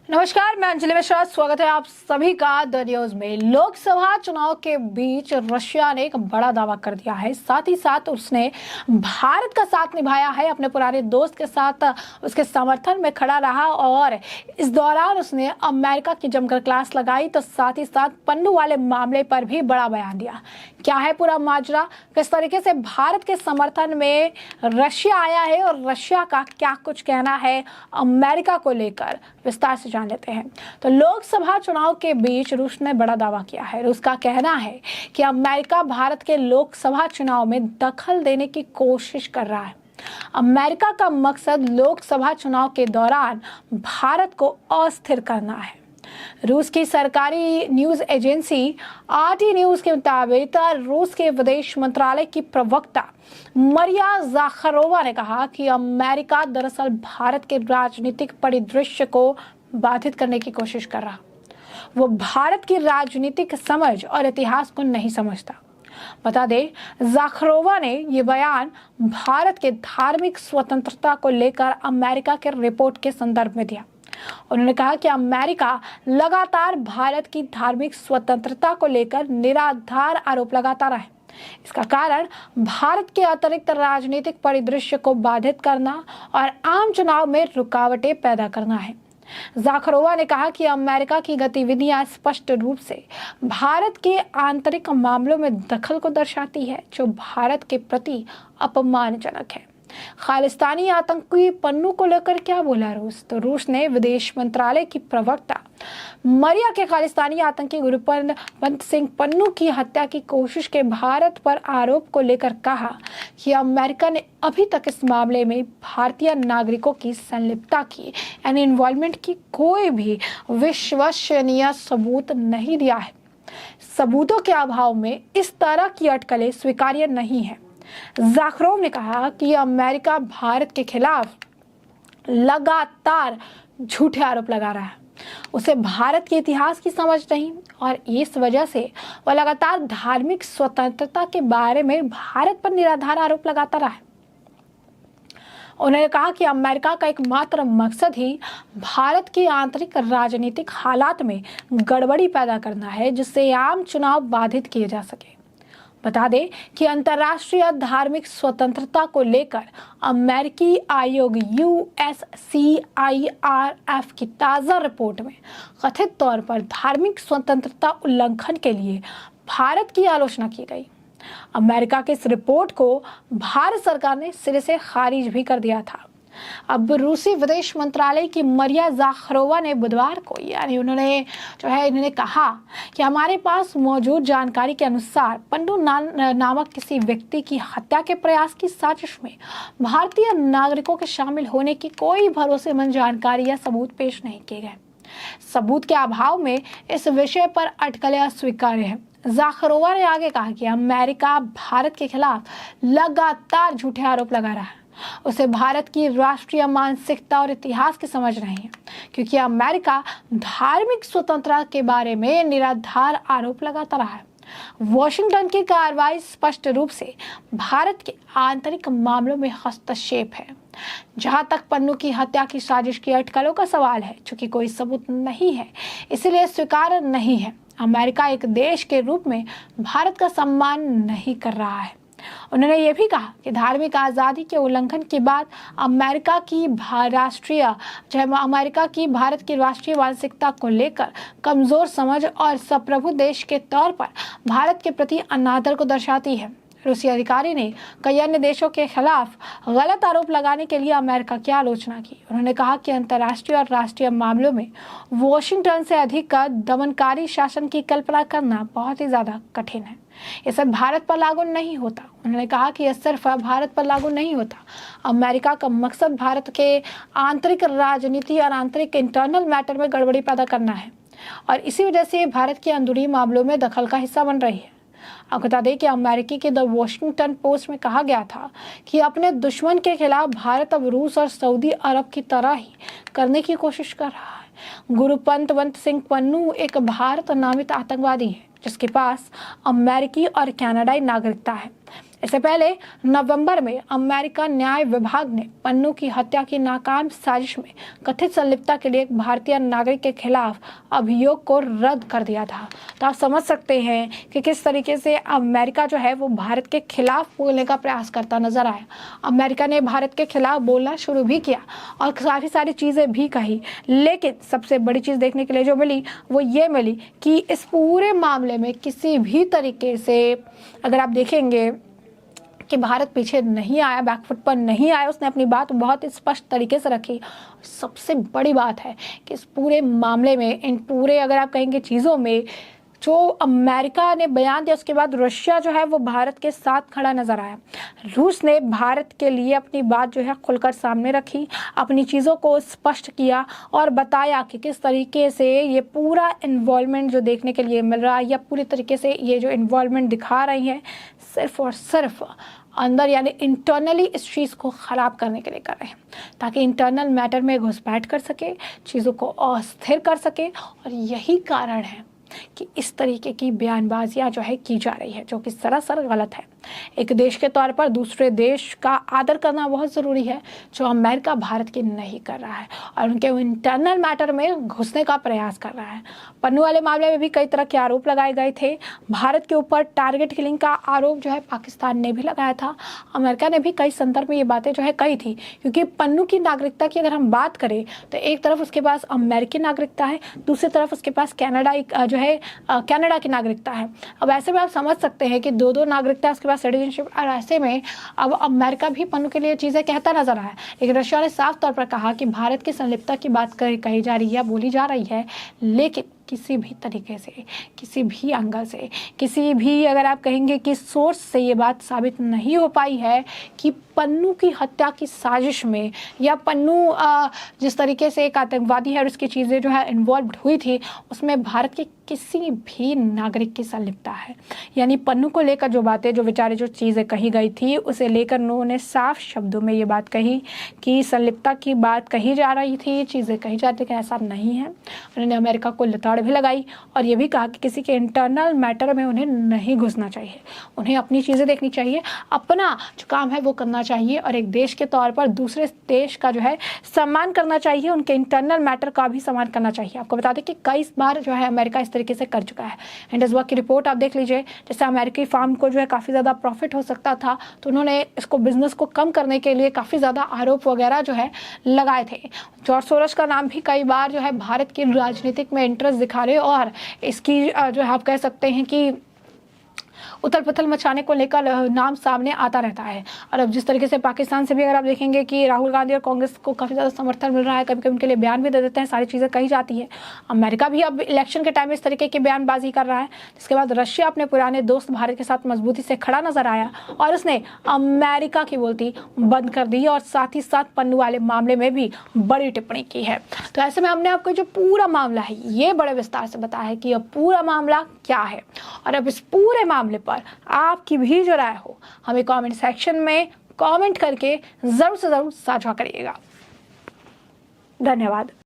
नमस्कार, मैं अंजलि मिश्रा। स्वागत है आप सभी का द न्यूज में। लोकसभा चुनाव के बीच रशिया ने एक बड़ा दावा कर दिया है। साथ ही साथ उसने भारत का साथ निभाया है, अपने पुराने दोस्त के साथ उसके समर्थन में खड़ा रहा और इस दौरान उसने अमेरिका की जमकर क्लास लगाई। तो साथ ही साथ पन्नू वाले मामले पर भी बड़ा बयान दिया। क्या है पूरा माजरा, किस तरीके से भारत के समर्थन में रशिया आया है और रशिया का क्या कुछ कहना है अमेरिका को लेकर, विस्तार से जान लेते हैं। तो लोकसभा चुनाव के बीच रूस ने बड़ा दावा किया है। रूस का कहना है कि अमेरिका भारत के लोकसभा चुनाव में दखल देने की कोशिश कर रहा है। अमेरिका का मकसद लोकसभा चुनाव के दौरान भारत को अस्थिर करना है। रूस की सरकारी न्यूज एजेंसी आरटी न्यूज के मुताबिक रूस के विदेश मंत्रालय की प्रवक्ता मरिया ज़ाखारोवा ने कहा कि अमेरिका दरअसल भारत के राजनीतिक परिदृश्य को बाधित करने की कोशिश कर रहा। वो भारत की राजनीतिक समझ और इतिहास को नहीं समझता। बता दें, ज़ाखारोवा ने ये बयान भारत के धार्मिक स्वतंत्रता को लेकर अमेरिका के रिपोर्ट के संदर्भ में दिया। उन्होंने कहा कि अमेरिका लगातार भारत की धार्मिक स्वतंत्रता को लेकर निराधार आरोप लगाता रहा है। इसका कारण भारत के अतिरिक्त राजनीतिक परिदृश्य को बाधित करना और आम चुनाव में रुकावटें पैदा करना है। ज़ाखारोवा ने कहा कि अमेरिका की गतिविधियां स्पष्ट रूप से भारत के आंतरिक मामलों में दखल को दर्शाती है, जो भारत के प्रति अपमानजनक है। खालिस्तानी आतंकी पन्नू को लेकर क्या बोला रूस? तो रूस ने विदेश मंत्रालय की प्रवक्ता मरिया के खालिस्तानी आतंकी गुरुपंत सिंह पन्नू की हत्या की कोशिश के भारत पर आरोप को लेकर कहा कि अमेरिका ने अभी तक इस मामले में भारतीय नागरिकों की संलिप्तता की यानी इन्वॉल्वमेंट की कोई भी विश्वसनीय सबूत नहीं दिया है। सबूतों के अभाव में इस तरह की अटकलें स्वीकार्य नहीं है। ज़ाखारोव ने कहा कि अमेरिका भारत के खिलाफ लगातार झूठे आरोप लगा रहा है। उसे भारत के इतिहास की समझ नहीं और इस वजह से वह लगातार धार्मिक स्वतंत्रता के बारे में भारत पर निराधार आरोप लगाता रहा है। उन्होंने कहा कि अमेरिका का एकमात्र मकसद ही भारत के आंतरिक राजनीतिक हालात में गड़बड़ी पैदा करना है, जिससे आम चुनाव बाधित किए जा सके। बता दें कि अंतर्राष्ट्रीय धार्मिक स्वतंत्रता को लेकर अमेरिकी आयोग USCIRF की ताज़ा रिपोर्ट में कथित तौर पर धार्मिक स्वतंत्रता उल्लंघन के लिए भारत की आलोचना की गई। अमेरिका की इस रिपोर्ट को भारत सरकार ने सिरे से खारिज भी कर दिया था। अब रूसी विदेश मंत्रालय की मरिया ज़ाखारोवा ने बुधवार को इन्होंने कहा कि हमारे पास मौजूद जानकारी के अनुसार पन्नू नामक किसी व्यक्ति की हत्या के प्रयास की साजिश में भारतीय नागरिकों के शामिल होने की कोई भरोसेमंद जानकारी या सबूत पेश नहीं किए गए। सबूत के अभाव में इस विषय पर अटकलें अस्वीकार्य है। ज़ाखारोवा ने आगे कहा कि अमेरिका भारत के खिलाफ लगातार झूठे आरोप लगा रहा है। उसे भारत की राष्ट्रीय मानसिकता और इतिहास की समझ नहीं है, क्योंकि अमेरिका धार्मिक स्वतंत्रता के बारे में निराधार आरोप लगाता रहा है। वॉशिंगटन की कार्रवाई स्पष्ट रूप से भारत के आंतरिक मामलों में हस्तक्षेप है। जहां तक पन्नू की हत्या की साजिश की अटकलों का सवाल है, चूंकि कोई सबूत नहीं है इसलिए स्वीकार नहीं है। अमेरिका एक देश के रूप में भारत का सम्मान नहीं कर रहा है। उन्होंने ये भी कहा कि धार्मिक आज़ादी के उल्लंघन के बाद अमेरिका की भारत की राष्ट्रीय मानसिकता को लेकर कमज़ोर समझ और संप्रभु देश के तौर पर भारत के प्रति अनादर को दर्शाती है। रूसी अधिकारी ने कई अन्य देशों के खिलाफ गलत आरोप लगाने के लिए अमेरिका की आलोचना की। उन्होंने कहा कि अंतर्राष्ट्रीय और राष्ट्रीय मामलों में वॉशिंगटन से अधिक दमनकारी शासन की कल्पना करना बहुत ही ज़्यादा कठिन है। ये सब भारत पर लागू नहीं होता। उन्होंने कहा कि यह सिर्फ भारत पर लागू नहीं होता। अमेरिका का मकसद भारत के आंतरिक राजनीति और आंतरिक इंटरनल मैटर में गड़बड़ी पैदा करना है और इसी वजह से भारत के अंदरूनी मामलों में दखल का हिस्सा बन रही है। आपको बता दें कि अमेरिकी के द वॉशिंगटन पोस्ट में कहा गया था कि अपने दुश्मन के खिलाफ भारत अब रूस और सऊदी अरब की तरह ही करने की कोशिश कर रहा है। गुरुपंत सिंह पन्नू एक भारत नामित आतंकवादी है जिसके पास अमेरिकी और कनाडाई नागरिकता है। इससे पहले नवंबर में अमेरिका न्याय विभाग ने पन्नू की हत्या की नाकाम साजिश में कथित संलिप्तता के लिए एक भारतीय नागरिक के खिलाफ अभियोग को रद्द कर दिया था। तो आप समझ सकते हैं कि किस तरीके से अमेरिका जो है वो भारत के खिलाफ बोलने का प्रयास करता नजर आया। अमेरिका ने भारत के खिलाफ बोलना शुरू भी किया और काफ़ी सारी चीज़ें भी कही, लेकिन सबसे बड़ी चीज़ देखने के लिए जो मिली वो ये मिली कि इस पूरे मामले में किसी भी तरीके से अगर आप देखेंगे कि भारत पीछे नहीं आया, बैकफुट पर नहीं आया, उसने अपनी बात बहुत स्पष्ट तरीके से रखी। सबसे बड़ी बात है कि इस पूरे मामले में, इन पूरे अगर आप कहेंगे चीज़ों में, जो अमेरिका ने बयान दिया उसके बाद रशिया जो है वो भारत के साथ खड़ा नजर आया। रूस ने भारत के लिए अपनी बात जो है खुलकर सामने रखी, अपनी चीज़ों को स्पष्ट किया और बताया कि किस तरीके से ये पूरा इन्वॉल्वमेंट जो देखने के लिए मिल रहा है या पूरी तरीके से ये जो इन्वॉल्वमेंट दिखा रही है सिर्फ और सिर्फ अंदर यानी इंटरनली इस चीज़ को ख़राब करने के लिए कर रहे हैं, ताकि इंटरनल मैटर में घुसपैठ कर सके, चीज़ों को अस्थिर कर सके। और यही कारण है कि इस तरीके की बयानबाजियां जो है की जा रही है, जो कि सरासर गलत है। एक देश के तौर पर दूसरे देश का आदर करना बहुत ज़रूरी है, जो अमेरिका भारत की नहीं कर रहा है और उनके इंटरनल मैटर में घुसने का प्रयास कर रहा है। पन्नू वाले मामले में भी कई तरह के आरोप लगाए गए थे। भारत के ऊपर टारगेट किलिंग का आरोप जो है पाकिस्तान ने भी लगाया था। अमेरिका ने भी कई संदर्भ में ये बातें जो है कही थी, क्योंकि पन्नू की नागरिकता की अगर हम बात करें तो एक तरफ उसके पास अमेरिकी नागरिकता है, दूसरी तरफ उसके पास कनाडा जो है कनाडा की नागरिकता है। अब ऐसे में आप समझ सकते हैं कि दो नागरिकता उसके पास सिटीजनशिप, और ऐसे में अब अमेरिका भी पन्नू के लिए चीज़ें कहता नजर आया। लेकिन रशिया ने साफ तौर पर कहा कि भारत की संलिप्तता की बात कही जा रही है, बोली जा रही है, लेकिन किसी भी तरीके से, किसी भी एंगल से, किसी भी अगर आप कहेंगे कि सोर्स से ये बात साबित नहीं हो पाई है कि पन्नू की हत्या की साजिश में या पन्नू जिस तरीके से एक आतंकवादी है और उसकी चीज़ें जो है इन्वॉल्व हुई थी, उसमें भारत के किसी भी नागरिक की संलिप्तता है। यानी पन्नू को लेकर जो बातें, जो विचारें, जो चीज़ें कही गई थी, उसे लेकर उन्होंने साफ शब्दों में ये बात कही कि संलिप्तता की बात कही जा रही थी, चीज़ें कही जाती, लेकिन ऐसा नहीं है। उन्होंने अमेरिका को लताड़ भी लगाई और ये भी कहा कि किसी के इंटरनल मैटर में उन्हें नहीं घुसना चाहिए, उन्हें अपनी चीज़ें देखनी चाहिए, अपना जो काम है वो करना चाहिए और एक देश के तौर पर दूसरे देश का जो है सम्मान करना चाहिए, उनके इंटरनल मैटर का भी सम्मान करना चाहिए। आपको बता दें कि कई बार जो है अमेरिका इस तरीके से कर चुका है। इंडसवर्क की रिपोर्ट आप देख लीजिए, जैसे अमेरिकी फार्म को जो है काफ़ी ज़्यादा प्रॉफिट हो सकता था, तो उन्होंने इसको बिजनेस को कम करने के लिए काफ़ी ज़्यादा आरोप वगैरह जो है लगाए थे। जॉर्ज सोरोस का नाम भी कई बार जो है भारत की राजनीतिक में इंटरेस्ट दिखा रहे और इसकी जो है आप कह सकते हैं कि उथल पुथल मचाने को लेकर नाम सामने आता रहता है। और अब जिस तरीके से पाकिस्तान से भी अगर आप देखेंगे कि राहुल गांधी और कांग्रेस को काफ़ी ज़्यादा समर्थन मिल रहा है, कभी कभी उनके लिए बयान भी दे देते हैं, सारी चीज़ें कही जाती है। अमेरिका भी अब इलेक्शन के टाइम में इस तरीके की बयानबाजी कर रहा है। जिसके बाद रशिया अपने पुराने दोस्त भारत के साथ मजबूती से खड़ा नजर आया और उसने अमेरिका की बोलती बंद कर दी और साथ ही साथ पन्नू वाले मामले में भी बड़ी टिप्पणी की है। तो ऐसे में हमने आपको जो पूरा मामला है ये बड़े विस्तार से बताया है कि यह पूरा मामला क्या है। और अब इस पूरे मामले पर आपकी भी जो राय हो हमें कमेंट सेक्शन में कमेंट करके जरूर से जरूर साझा करिएगा। धन्यवाद।